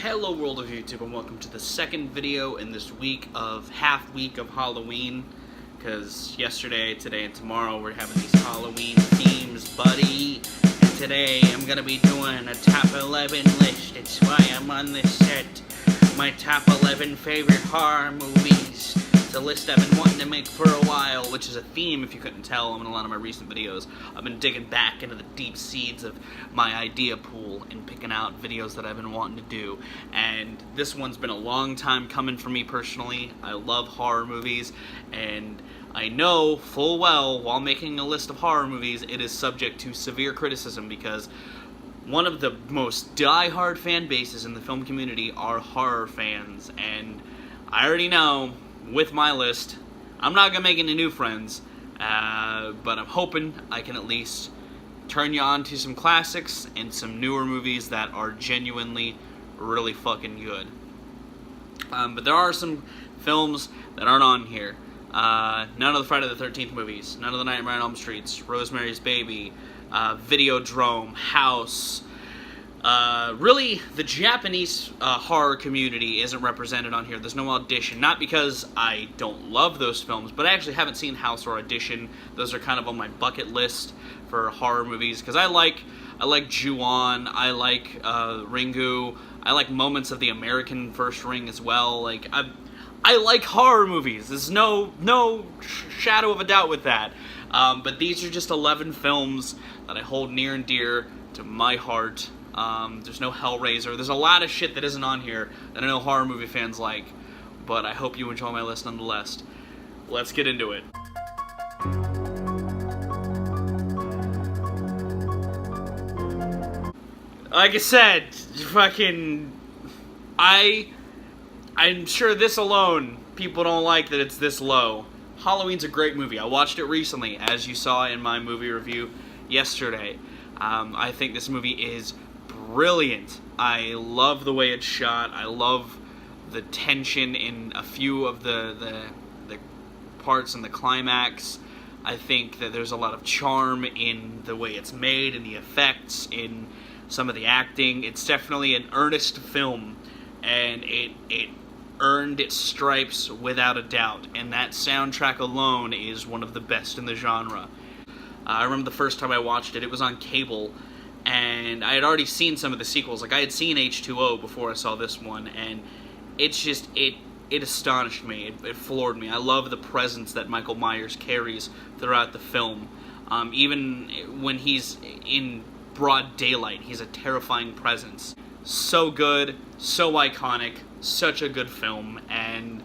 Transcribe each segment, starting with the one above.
Hello world of YouTube, and welcome to the second video in this week of half week of Halloween, because yesterday, today, and tomorrow we're having these Halloween themes, buddy. And today I'm gonna be doing a top 11 list. It's why I'm on this set. My top 11 favorite horror movies. It's a list I've been wanting to make for a while, which is a theme if you couldn't tell in a lot of my recent videos. I've been digging back into the deep seeds of my idea pool and picking out videos that I've been wanting to do. And this one's been a long time coming for me personally. I love horror movies, and I know full well while making a list of horror movies it is subject to severe criticism because one of the most die-hard fan bases in the film community are horror fans, and I already know with my list I'm not gonna make any new friends, but I'm hoping I can at least turn you on to some classics and some newer movies that are genuinely really fucking good. But there are some films that aren't on here. None of the Friday the 13th movies, none of the Nightmare on Elm Streets, Rosemary's Baby, Videodrome, House. Really, the Japanese horror community isn't represented on here. There's no Audition. Not because I don't love those films, but I actually haven't seen House or Audition. Those are kind of on my bucket list for horror movies, because I like Ju-on, I like Ringu, I like moments of the American First Ring as well. Like, I like horror movies. There's no shadow of a doubt with that. But these are just 11 films that I hold near and dear to my heart. There's no Hellraiser. There's a lot of shit that isn't on here that I know horror movie fans like, but I hope you enjoy my list nonetheless. Let's get into it. Like I said, I'm sure this alone, people don't like that it's this low. Halloween's a great movie. I watched it recently, as you saw in my movie review yesterday. I think this movie is brilliant. I love the way it's shot. I love the tension in a few of the parts in the climax. I think that there's a lot of charm in the way it's made, in the effects, in some of the acting. It's definitely an earnest film, and it earned its stripes without a doubt, and that soundtrack alone is one of the best in the genre. I remember the first time I watched it, it was on cable, and I had already seen some of the sequels. Like, I had seen H2O before I saw this one, and it's just, it astonished me. It floored me. I love the presence that Michael Myers carries throughout the film. Even when he's in broad daylight, he's a terrifying presence. So good, so iconic, such a good film, and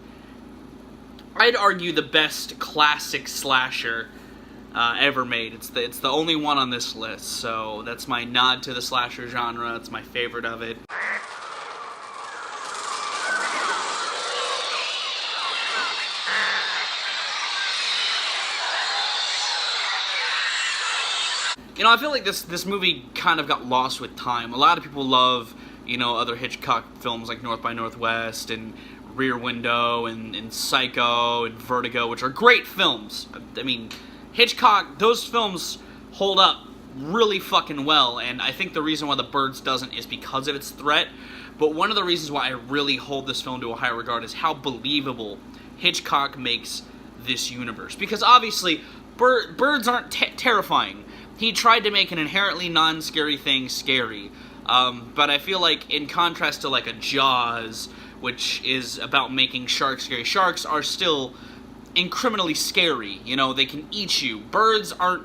I'd argue the best classic slasher ever made. It's the only one on this list, so that's my nod to the slasher genre. It's my favorite of it. You know, I feel like this movie kind of got lost with time. A lot of people love, you know, other Hitchcock films like North by Northwest and Rear Window and Psycho and Vertigo, which are great films. I mean, Hitchcock, those films hold up really fucking well, and I think the reason why The Birds doesn't is because of its threat. But one of the reasons why I really hold this film to a high regard is how believable Hitchcock makes this universe. Because obviously, birds aren't terrifying. He tried to make an inherently non-scary thing scary. But I feel like, in contrast to like a Jaws, which is about making sharks scary, sharks are still criminally scary. You know, they can eat you. Birds aren't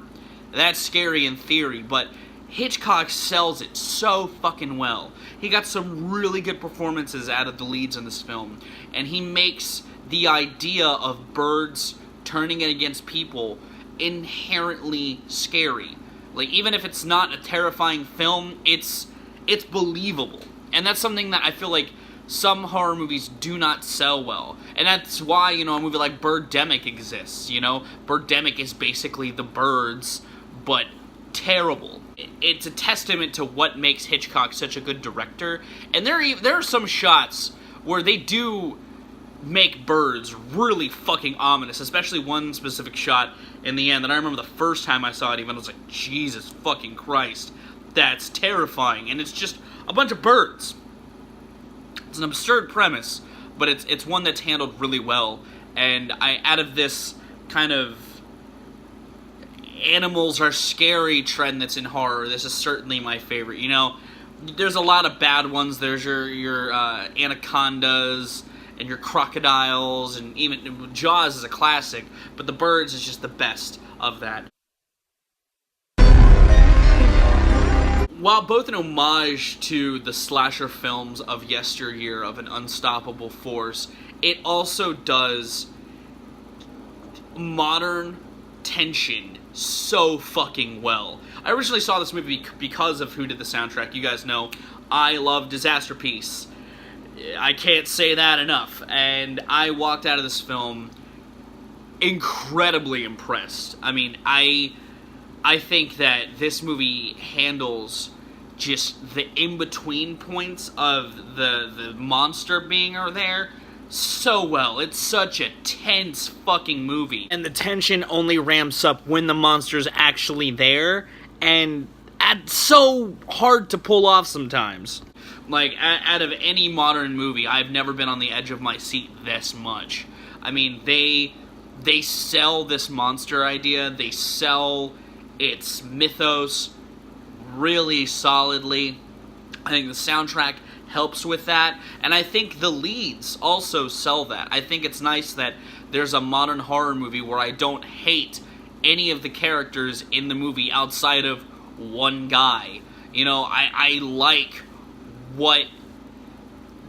that scary in theory, but Hitchcock sells it so fucking well. He got some really good performances out of the leads in this film, and he makes the idea of birds turning it against people inherently scary. Like, even if it's not a terrifying film, it's believable. And that's something that I feel like some horror movies do not sell well. And that's why, you know, a movie like Birdemic exists, you know? Birdemic is basically The Birds, but terrible. It's a testament to what makes Hitchcock such a good director. And there are some shots where they do make birds really fucking ominous, especially one specific shot in the end that I remember the first time I saw it even, I was like, Jesus fucking Christ, that's terrifying, and it's just a bunch of birds. It's an absurd premise, but it's one that's handled really well. And out of this kind of animals are scary trend that's in horror, this is certainly my favorite. You know, there's a lot of bad ones. There's your anacondas and your crocodiles, and even Jaws is a classic, but The Birds is just the best of that. While both an homage to the slasher films of yesteryear of an unstoppable force, it also does modern tension so fucking well. I originally saw this movie because of who did the soundtrack. You guys know I love Disasterpiece. I can't say that enough. And I walked out of this film incredibly impressed. I mean, I think that this movie handles just the in-between points of the monster being there so well. It's such a tense fucking movie. And the tension only ramps up when the monster's actually there, and it's so hard to pull off sometimes. Like, out of any modern movie, I've never been on the edge of my seat this much. I mean, they sell this monster idea, they sell its mythos really solidly. I think the soundtrack helps with that, and I think the leads also sell that. I think it's nice that there's a modern horror movie where I don't hate any of the characters in the movie outside of one guy. You know, I like what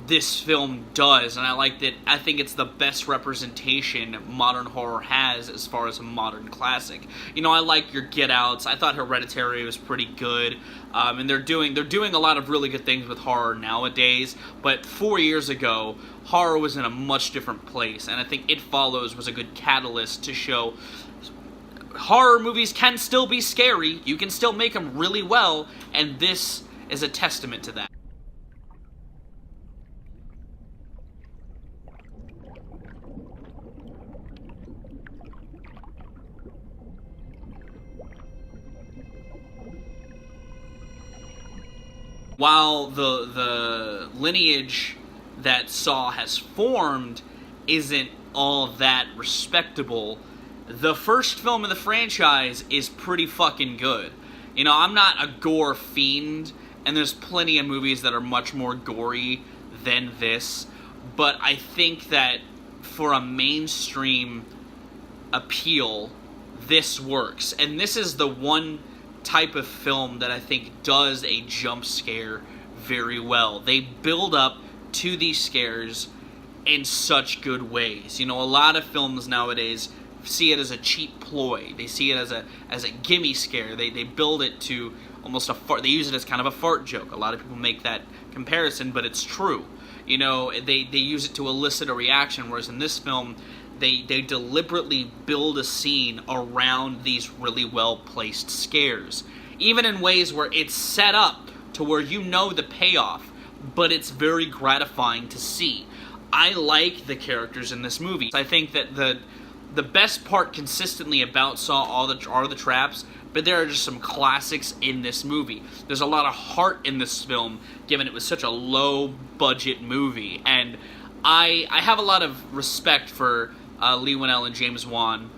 this film does, and I like that. I think it's the best representation modern horror has as far as a modern classic. You know, I like your Get Outs. I thought Hereditary was pretty good, and they're doing a lot of really good things with horror nowadays. But 4 years ago, horror was in a much different place, and I think It Follows was a good catalyst to show horror movies can still be scary. You can still make them really well, and this is a testament to that. While the lineage that Saw has formed isn't all that respectable, the first film in the franchise is pretty fucking good. You know, I'm not a gore fiend, and there's plenty of movies that are much more gory than this, but I think that for a mainstream appeal, this works. And this is the one type of film that I think does a jump scare very well. They build up to these scares in such good ways. You know, a lot of films nowadays see it as a cheap ploy. They see it as a gimme scare. They build it to almost a fart. They use it as kind of a fart joke. A lot of people make that comparison, but it's true. You know, they use it to elicit a reaction, whereas in this film, they deliberately build a scene around these really well-placed scares. Even in ways where it's set up to where you know the payoff, but it's very gratifying to see. I like the characters in this movie. I think that the best part consistently about Saw are the traps, but there are just some classics in this movie. There's a lot of heart in this film, given it was such a low-budget movie, and I have a lot of respect for Leigh Whannell and James Wan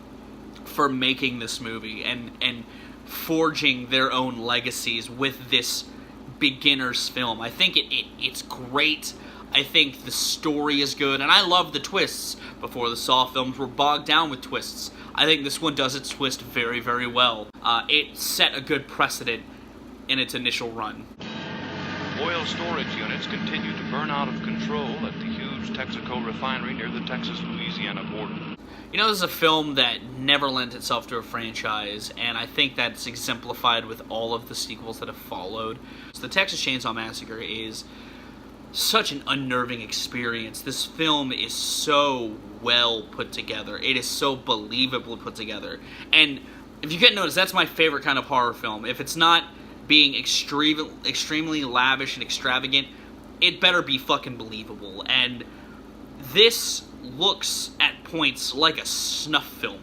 for making this movie and forging their own legacies with this beginner's film. I think it's great. I think the story is good, and I love the twists. Before the Saw films were bogged down with twists. I think this one does its twist very, very well. It set a good precedent in its initial run. Oil storage units continue to burn out of control at the huge Texaco refinery near the Texas-Louisiana border. You know, this is a film that never lent itself to a franchise, and I think that's exemplified with all of the sequels that have followed. So the Texas Chainsaw Massacre is such an unnerving experience. This film is so well put together. It is so believably put together. And if you can't notice, that's my favorite kind of horror film. If it's not being extremely lavish and extravagant, it better be fucking believable. And this looks at points like a snuff film.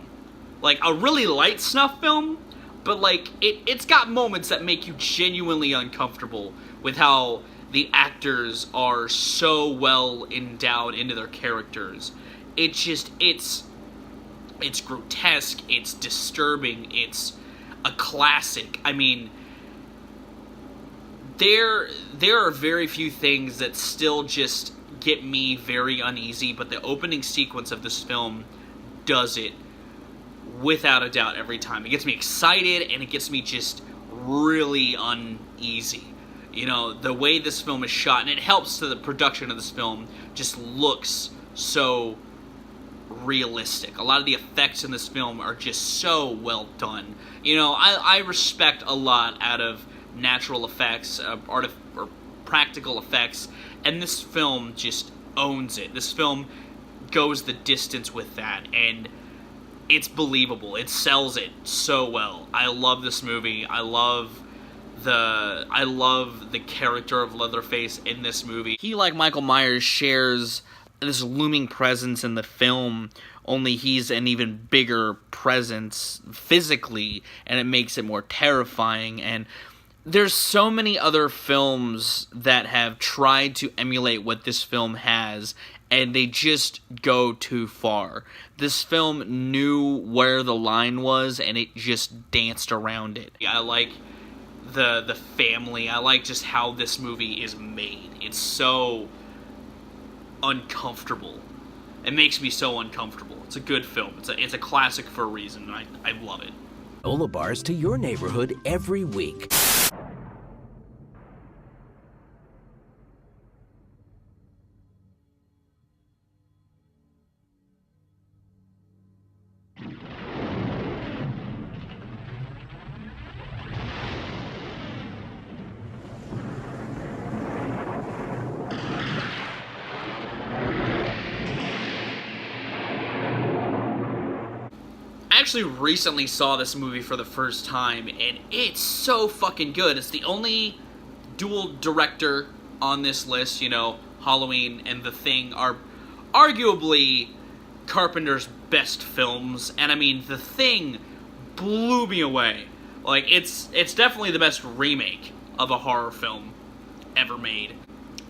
Like a really light snuff film, but like it's got moments that make you genuinely uncomfortable with how The actors are so well endowed into their characters. It's grotesque, it's disturbing, it's a classic. I mean, there are very few things that still just get me very uneasy, but the opening sequence of this film does it without a doubt every time. It gets me excited, and it gets me just really uneasy. You know, the way this film is shot, and it helps to the production of this film, just looks so realistic. A lot of the effects in this film are just so well done. You know, I respect a lot out of natural effects, or practical effects, and this film just owns it. This film goes the distance with that, and it's believable. It sells it so well. I love this movie. I love the character of Leatherface in this movie. He, like Michael Myers, shares this looming presence in the film, only he's an even bigger presence physically, and it makes it more terrifying. And there's so many other films that have tried to emulate what this film has, and they just go too far. This film knew where the line was, and it just danced around it. I like the family. I like just how this movie is made. It's so uncomfortable. It makes me so uncomfortable. It's a good film. It's a classic for a reason, and I love it. Ola bars to your neighborhood every week. I actually recently saw this movie for the first time, and it's so fucking good. It's the only dual director on this list. You know, Halloween and The Thing are arguably Carpenter's best films, and I mean, The Thing blew me away. Like, it's definitely the best remake of a horror film ever made.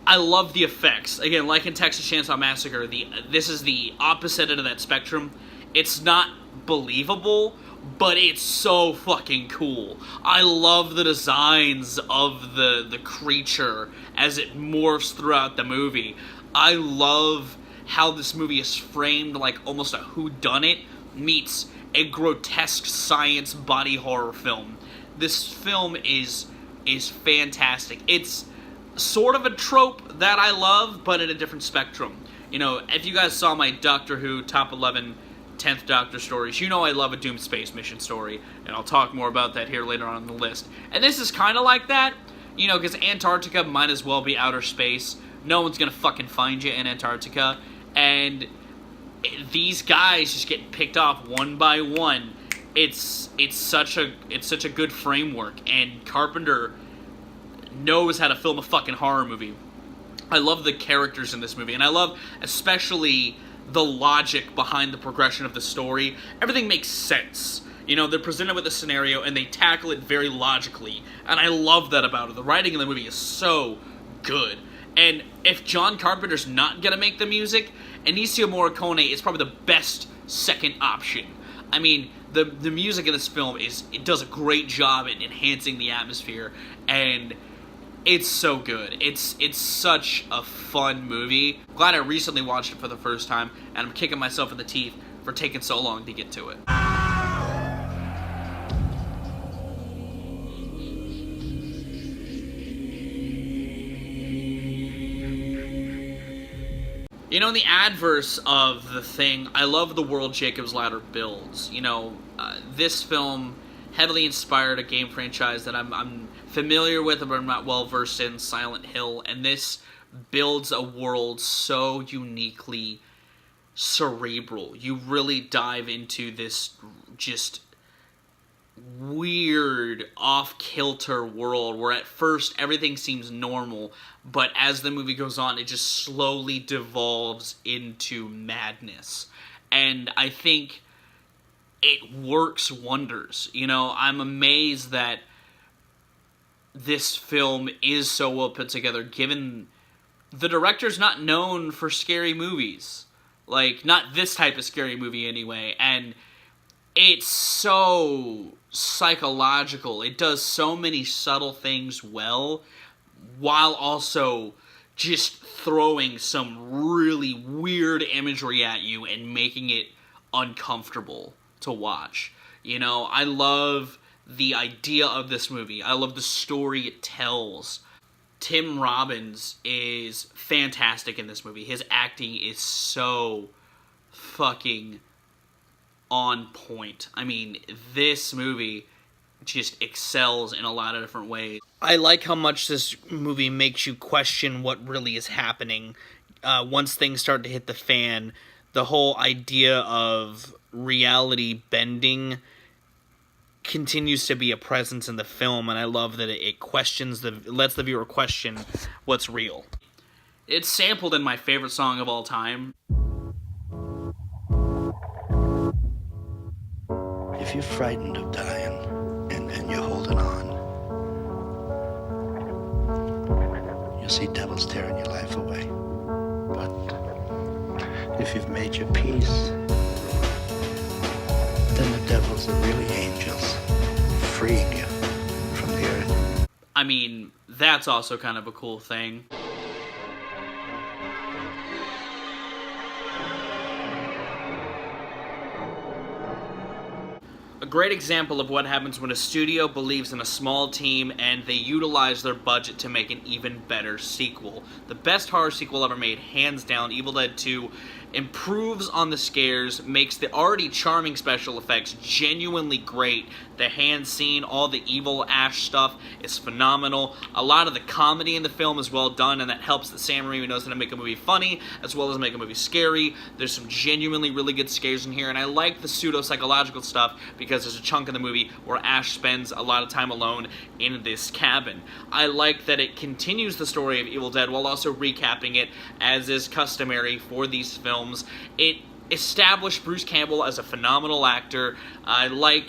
I love the effects. Again, like in Texas Chainsaw Massacre, this is the opposite end of that spectrum. It's not believable, but it's so fucking cool. I love the designs of the creature as it morphs throughout the movie. I love how this movie is framed like almost a whodunit meets a grotesque science body horror film. This film is fantastic. It's sort of a trope that I love, but in a different spectrum. You know, if you guys saw my Doctor Who Top 11 10th Doctor stories, you know I love a doomed space mission story, and I'll talk more about that here later on in the list. And this is kind of like that, you know, because Antarctica might as well be outer space. No one's gonna fucking find you in Antarctica, and these guys just get picked off one by one. It's such a good framework, and Carpenter knows how to film a fucking horror movie. I love the characters in this movie, and I love especially the logic behind the progression of the story. Everything makes sense. You know, they're presented with a scenario and they tackle it very logically, and I love that about it. The writing in the movie is so good. And if John Carpenter's not gonna make the music, Ennio Morricone is probably the best second option. I mean, the music in this film it does a great job at enhancing the atmosphere, and it's so good. It's such a fun movie. Glad I recently watched it for the first time, and I'm kicking myself in the teeth for taking so long to get to it. You know, in the adverse of The Thing, I love the world Jacob's Ladder builds. You know, this film heavily inspired a game franchise that I'm familiar with, but I'm not well versed in, Silent Hill, and this builds a world so uniquely cerebral. You really dive into this just weird, off-kilter world where at first everything seems normal, but as the movie goes on, it just slowly devolves into madness. And I think it works wonders. You know, I'm amazed that this film is so well put together, given the director's not known for scary movies. Like, not this type of scary movie anyway, and it's so psychological. It does so many subtle things well, while also just throwing some really weird imagery at you and making it uncomfortable to watch. You know, I love the idea of this movie. I love the story it tells. Tim Robbins is fantastic in this movie. His acting is so fucking on point. I mean, this movie just excels in a lot of different ways. I like how much this movie makes you question what really is happening. Once things start to hit the fan, the whole idea of reality bending continues to be a presence in the film, and I love that it lets the viewer question what's real. It's sampled in my favorite song of all time. If you're frightened of dying and you're holding on, you'll see devils tearing your life away. But if you've made your peace, then the devils are really angels, freeing you from the earth. I mean, that's also kind of a cool thing. A great example of what happens when a studio believes in a small team and they utilize their budget to make an even better sequel. The best horror sequel ever made, hands down. Evil Dead 2 improves on the scares, makes the already charming special effects genuinely great. The hand scene, all the evil Ash stuff is phenomenal. A lot of the comedy in the film is well done, and that helps that Sam Raimi knows how to make a movie funny as well as make a movie scary. There's some genuinely really good scares in here, and I like the pseudo-psychological stuff because there's a chunk in the movie where Ash spends a lot of time alone in this cabin. I like that it continues the story of Evil Dead while also recapping it, as is customary for these films. It established Bruce Campbell as a phenomenal actor. I like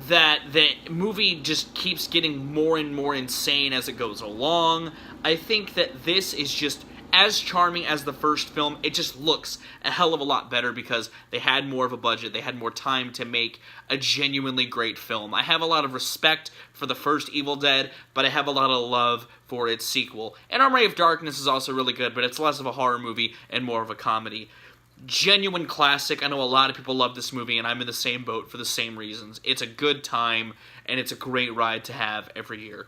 that the movie just keeps getting more and more insane as it goes along. I think that this is just as charming as the first film. It just looks a hell of a lot better because they had more of a budget, they had more time to make a genuinely great film. I have a lot of respect for the first Evil Dead, but I have a lot of love for its sequel. And Armory of Darkness is also really good, but it's less of a horror movie and more of a comedy. Genuine classic. I know a lot of people love this movie, and I'm in the same boat for the same reasons. It's a good time, and it's a great ride to have every year.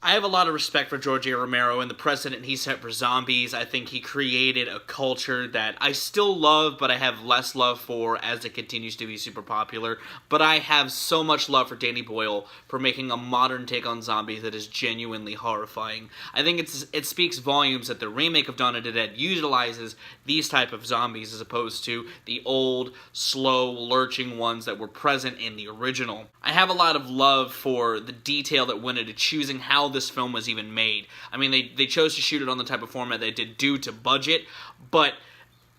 I have a lot of respect for George A. Romero and the precedent he set for zombies. I think he created a culture that I still love, but I have less love for as it continues to be super popular. But I have so much love for Danny Boyle for making a modern take on zombies that is genuinely horrifying. I think it speaks volumes that the remake of Dawn of the Dead utilizes these type of zombies as opposed to the old, slow, lurching ones that were present in the original. I have a lot of love for the detail that went into choosing how this film was even made. I mean, they chose to shoot it on the type of format they did due to budget, but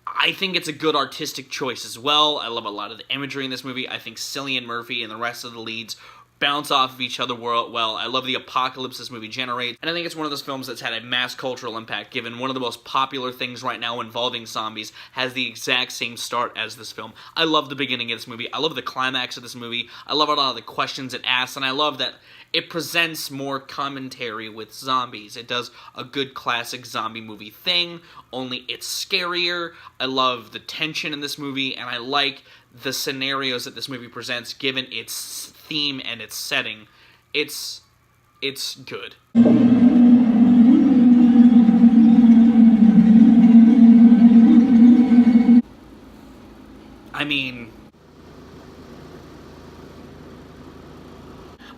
I think it's a good artistic choice as well. I love a lot of the imagery in this movie. I think Cillian Murphy and the rest of the leads bounce off of each other well. I love the apocalypse this movie generates, and I think it's one of those films that's had a mass cultural impact, given one of the most popular things right now involving zombies has the exact same start as this film. I love the beginning of this movie. I love the climax of this movie. I love a lot of the questions it asks, and I love that it presents more commentary with zombies. It does a good classic zombie movie thing, only it's scarier. I love the tension in this movie, and I like the scenarios that this movie presents given its theme and its setting. It's good. I mean,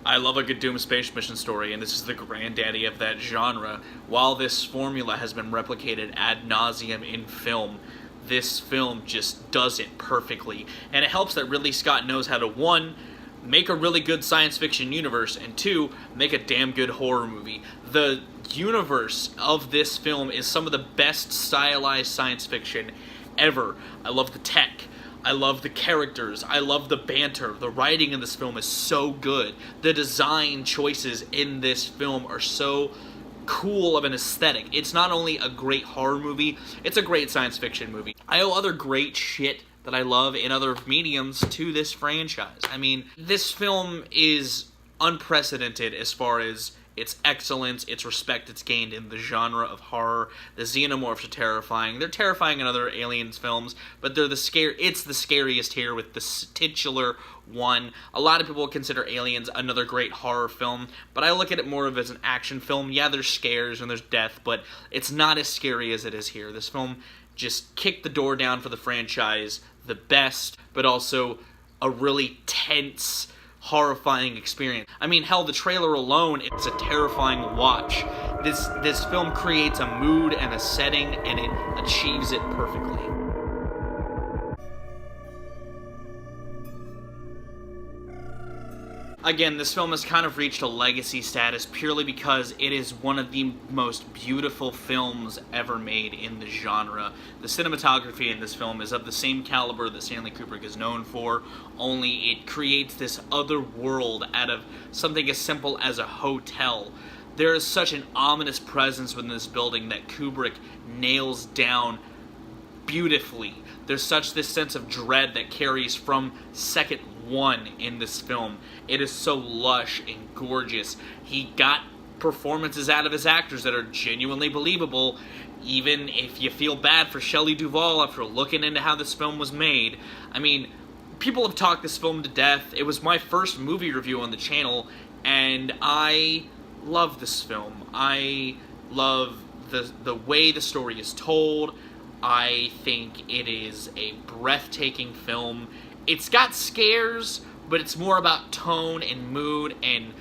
I love a good Doom space mission story, and this is the granddaddy of that genre. While this formula has been replicated ad nauseum in film, this film just does it perfectly. And it helps that Ridley Scott knows how to, one, make a really good science fiction universe, and two, make a damn good horror movie. The universe of this film is some of the best stylized science fiction ever. I love the tech. I love the characters. I love the banter. The writing in this film is so good. The design choices in this film are so cool of an aesthetic. It's not only a great horror movie, it's a great science fiction movie. I owe other great shit that I love in other mediums to this franchise. I mean, this film is unprecedented as far as its excellence, its respect it's gained in the genre of horror. The xenomorphs are terrifying. They're terrifying in other Aliens films, but it's the scariest here with the titular one. A lot of people consider Aliens another great horror film, but I look at it more of as an action film. Yeah, there's scares and there's death, but it's not as scary as it is here. This film just kicked the door down for the franchise the best, but also a really tense, horrifying experience. I mean, hell, the trailer alone, it's a terrifying watch. This film creates a mood and a setting, and it achieves it perfectly. Again, this film has kind of reached a legacy status purely because it is one of the most beautiful films ever made in the genre. The cinematography in this film is of the same caliber that Stanley Kubrick is known for, only it creates this other world out of something as simple as a hotel. There is such an ominous presence within this building that Kubrick nails down beautifully. There's such this sense of dread that carries from second one in this film. It is so lush and gorgeous. He got performances out of his actors that are genuinely believable, even if you feel bad for Shelley Duvall after looking into how this film was made. I mean, people have talked this film to death. It was my first movie review on the channel, and I love this film. I love the way the story is told. I think it is a breathtaking film. It's got scares, but it's more about tone and mood and,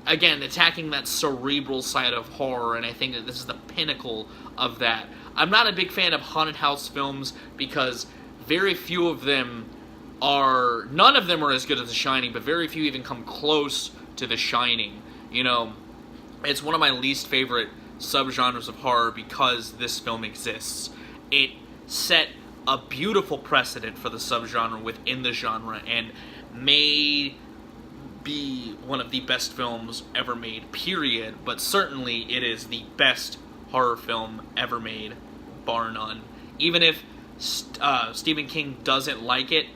again, attacking that cerebral side of horror, and I think that this is the pinnacle of that. I'm not a big fan of haunted house films because very few of them are... None of them are as good as The Shining, but very few even come close to The Shining. You know, it's one of my least favorite subgenres of horror because this film exists. It set a beautiful precedent for the subgenre within the genre and may be one of the best films ever made, period, but certainly it is the best horror film ever made, bar none. Even if Stephen King doesn't like it,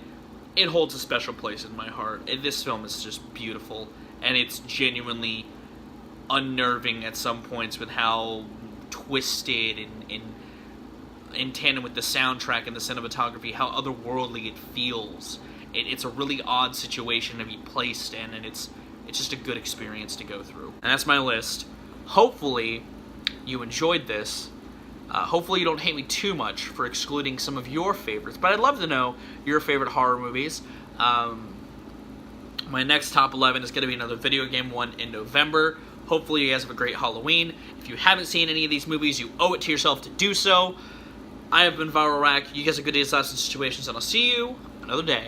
it holds a special place in my heart. This film is just beautiful, and it's genuinely unnerving at some points with how twisted and in tandem with the soundtrack and the cinematography, how otherworldly it feels. It's a really odd situation to be placed in, and it's just a good experience to go through. And that's my list. Hopefully you enjoyed this. Hopefully you don't hate me too much for excluding some of your favorites, but I'd love to know your favorite horror movies. My next top 11 is going to be another video game one in November. Hopefully you guys have a great Halloween. If you haven't seen any of these movies, you owe it to yourself to do so. I have been ViralRak. You guys have good days, lives, and situations, and I'll see you another day.